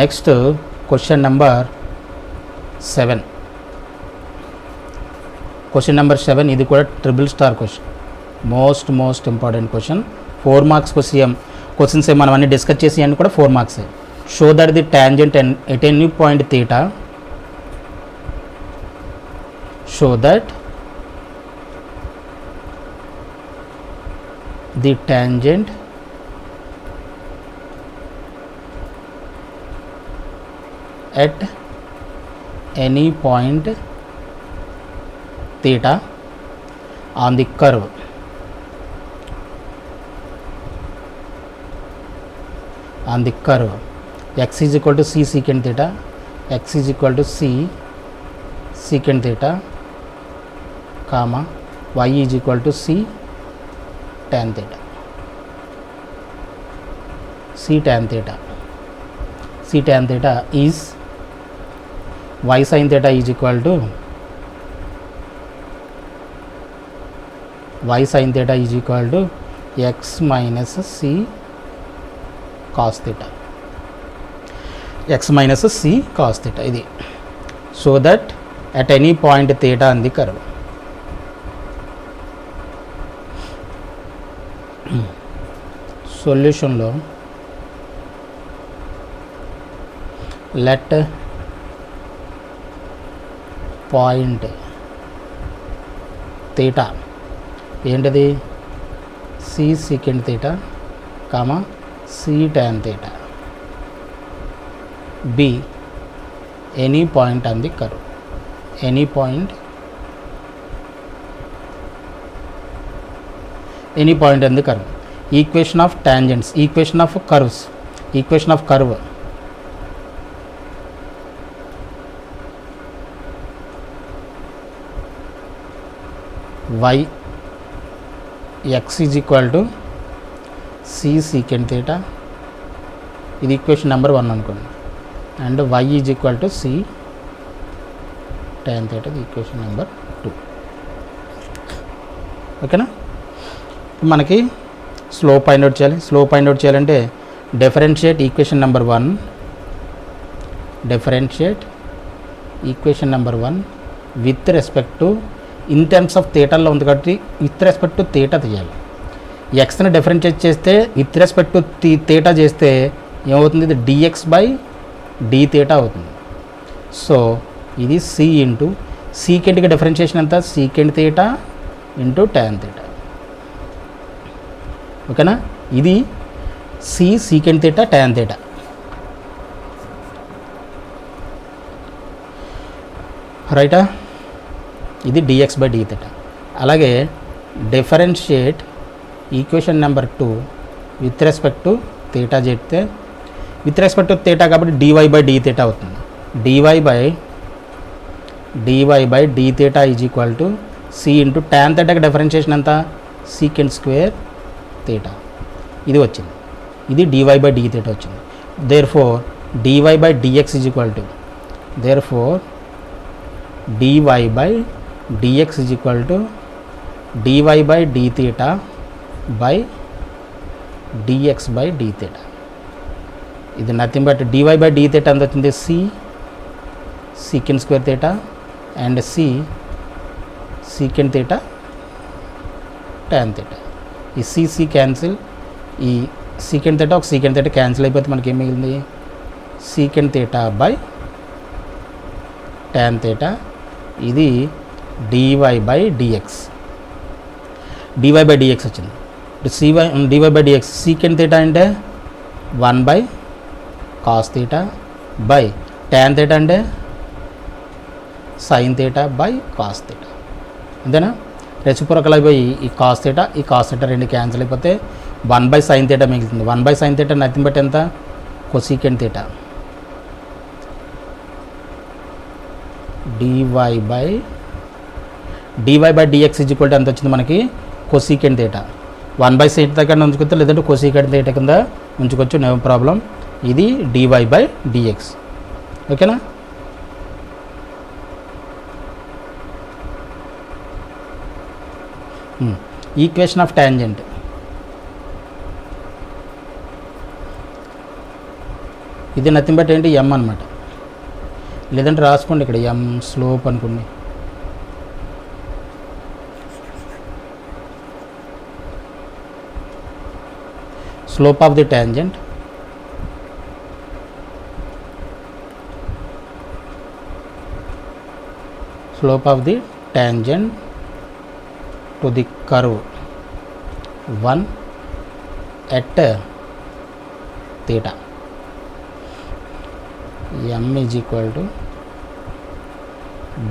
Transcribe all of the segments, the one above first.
Next question number 7. Question number 7 ఇది కూడా triple star question, most important question. 4 marks questions మనం అన్ని discuss చేసి అన్ని కూడా 4 marks. Show that the tangent at any point theta, show that the tangent at any point theta on the curve x is equal to c secant theta, x is equal to c secant theta, comma y is equal to c tan theta. c tan theta is y sin theta is equal to x minus c cos theta, ఇది. So that at any point theta on the curve. సొల్యూషన్లో let point theta ఏంటిది c secant theta comma c tan theta be any point on the curve, any point on the curve. Equation of tangents, equation of curves, equation of curve y x is equal to c secant theta, ఇది equation number 1 అనుకోండి, and y is equal to c tan theta, ఇది equation number 2. ఓకేనా? మనకి slope find out చేయాలి. Slope find out చేయాలంటే differentiate equation number 1, differentiate equation number 1 with respect to, in terms of థీటాలో ఉంది కాబట్టి విత్ రెస్పెక్ట్ టు థీటా తీయాలి. ఎక్స్ని డిఫరెన్షియేట్ చేస్తే విత్ రెస్పెక్ట్ టు థీటా చేస్తే ఏమవుతుంది, ఇది డిఎక్స్ బై డి థీటా అవుతుంది. సో ఇది సి ఇంటూ సీకెంట్కి డిఫరెన్షియేషన్ ఎంత, secant theta into tan theta. ఓకేనా? ఇది c secant theta tan theta. రైటా? ఇది డిఎక్స్ బై డి థీటా. అలాగే differentiate equation number 2 with respect to theta చెప్తే, విత్ రెస్పెక్ట్ టు థీటా కాబట్టి డివై బై డి థీటా అవుతుంది. D y by d theta is equal to c into tan థీటాకి differentiation ఎంత, secant square theta. ఇది వచ్చింది, ఇది d y by d theta వచ్చింది. Therefore d y by d x is equal to, therefore d y by dx is equal to dy by d theta by dx by d theta. ఇది nothing but dy by d theta ఎంత వచ్చింది, c secant square theta and c secant theta tan theta. ఈ c cancel, ఈ secant theta ఒక secant theta cancel అయిపోతే మనకి ఏం మిగిలింది, secant theta by tan theta. ఇది dy by dx, dy by dx వచ్చింది. dy by dx secant theta అంటే 1 by cos theta by tan theta అంటే sin theta by cos theta. అంతేనా? రెసిప్రోకల్ అయిపోయి ఈ cos theta రెండు క్యాన్సిల్ అయిపోతే 1 by sin theta మిగులుతుంది. 1 by sin theta nothing but ఎంత, cosecant theta. dy by dx is equal to ఎంత వచ్చింది మనకి, cosecant theta. 1 by sin theta కింద ఉంచుకోవచ్చు, లేదంటే cosecant theta కింద ఉంచుకోవచ్చు, నో ప్రాబ్లం. ఇది dy by dx. ఓకేనా? ఈక్వేషన్ ఆఫ్ టాంజెంట్, ఇది నథింగ్ బట్ ఏంటి ఎం అనమాట. లేదంటే రాసుకోండి ఇక్కడ ఎం స్లోప్ అనుకోండి. Slope of the tangent to the curve 1 at theta. M is equal to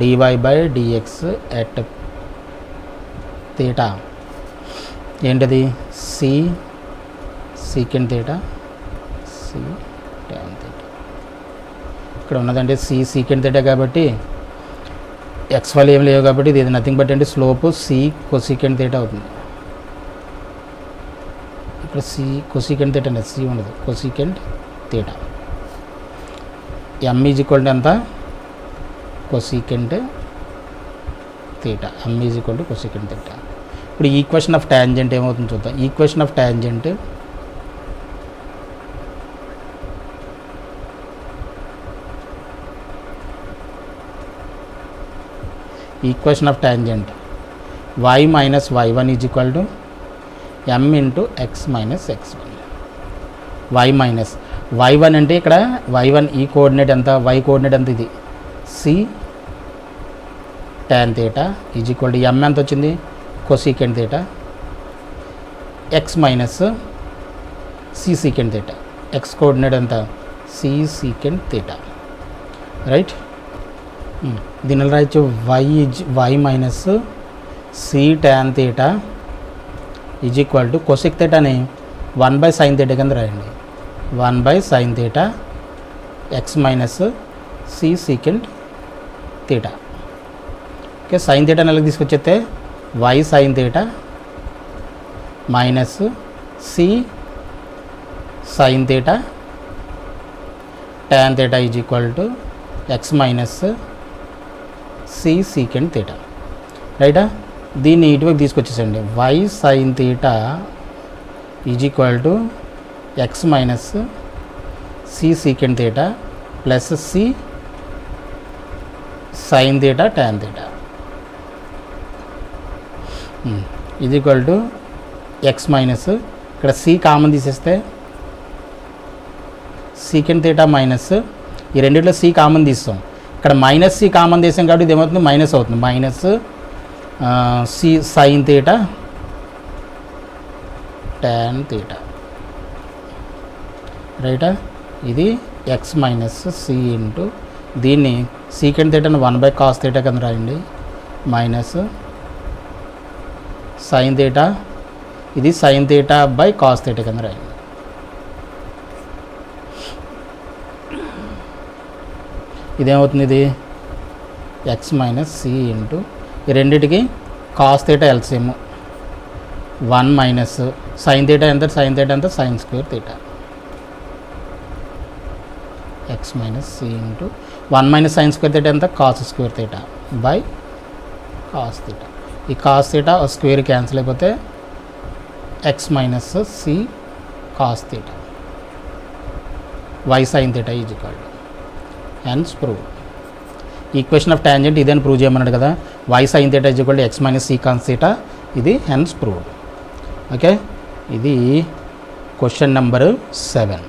dy by dx at theta. ఏంటది? c secant theta, c tan theta. ఇక్కడ ఉన్నదంటే c secant theta కాబట్టి ఎక్స్ వాల్యూ ఏం లేవు కాబట్టి ఇది నథింగ్ బట్ అంటే slope c cosecant theta అవుతుంది. ఇక్కడ సి కొసికెంట్ థీటా అనేది సి ఉండదు, cosecant theta. M is equal to ఎంత? Cosecant theta. M is equal to cosecant theta. ఇప్పుడు ఈక్వేషన్ ఆఫ్ ట్యాంజెంట్ ఏమవుతుందో చూద్దాం. Equation of tangent y minus y1 is equal to m into x minus x1. y minus y1 అంటే ఇక్కడ y1 ఈ coordinate ఎంత? y coordinate ఎంత? ఇది c tan theta is equal to m ఎంత వచ్చింది? cosecant theta x minus c secant theta. x coordinate ఎంత? c secant theta, right. దీనిలో రాయొచ్చు y minus c tan theta is equal to cosec థీటాని 1/sin theta కింద రాయండి. 1/sin theta x minus c secant theta. Okay, sine theta నెలకి తీసుకొచ్చేస్తే y sin theta minus c sin theta tan theta is equal to x minus c secant theta, రైటా. దీన్ని ఇటువైపు తీసుకొచ్చేసండి. y sin theta is equal to x minus c secant theta plus C sine theta tan theta is equal to x minus, ఇక్కడ C common తీసేస్తే secant theta minus, ఈ రెండిట్లో C common తీస్తాం. ఇక్కడ మైనస్ సి కామన్ తీసాం కాబట్టి ఇది ఏమవుతుంది? మైనస్ అవుతుంది. Minus C sine theta tan theta, రైటా. ఇది ఎక్స్ మైనస్ సి ఇంటూ దీన్ని సీకెంట్ థీటాను 1/cos థీటా కింద రాయండి, మైనస్ సైన్ థీటా, ఇది sine theta by cos theta కింద రాయండి. ఇదేమవుతుంది? ఇది ఎక్స్ మైనస్ సి ఇంటూ ఈ రెండింటికి cos theta LCM 1 minus sine theta ఎంత? సైన్ థీటా ఎంత? Sine square theta. X minus C into 1 minus sine square theta ఎంత? Cos square theta by cos theta. ఈ cos theta square cancel అయిపోతే x minus c cos theta y sine theta is equal to hence prove. Equation of tangent ఇదని prove చేయమన్నాడు కదా. Y sine theta is equal to x minus c cos theta, ఇది hence prove. Okay, ఇది question number 7.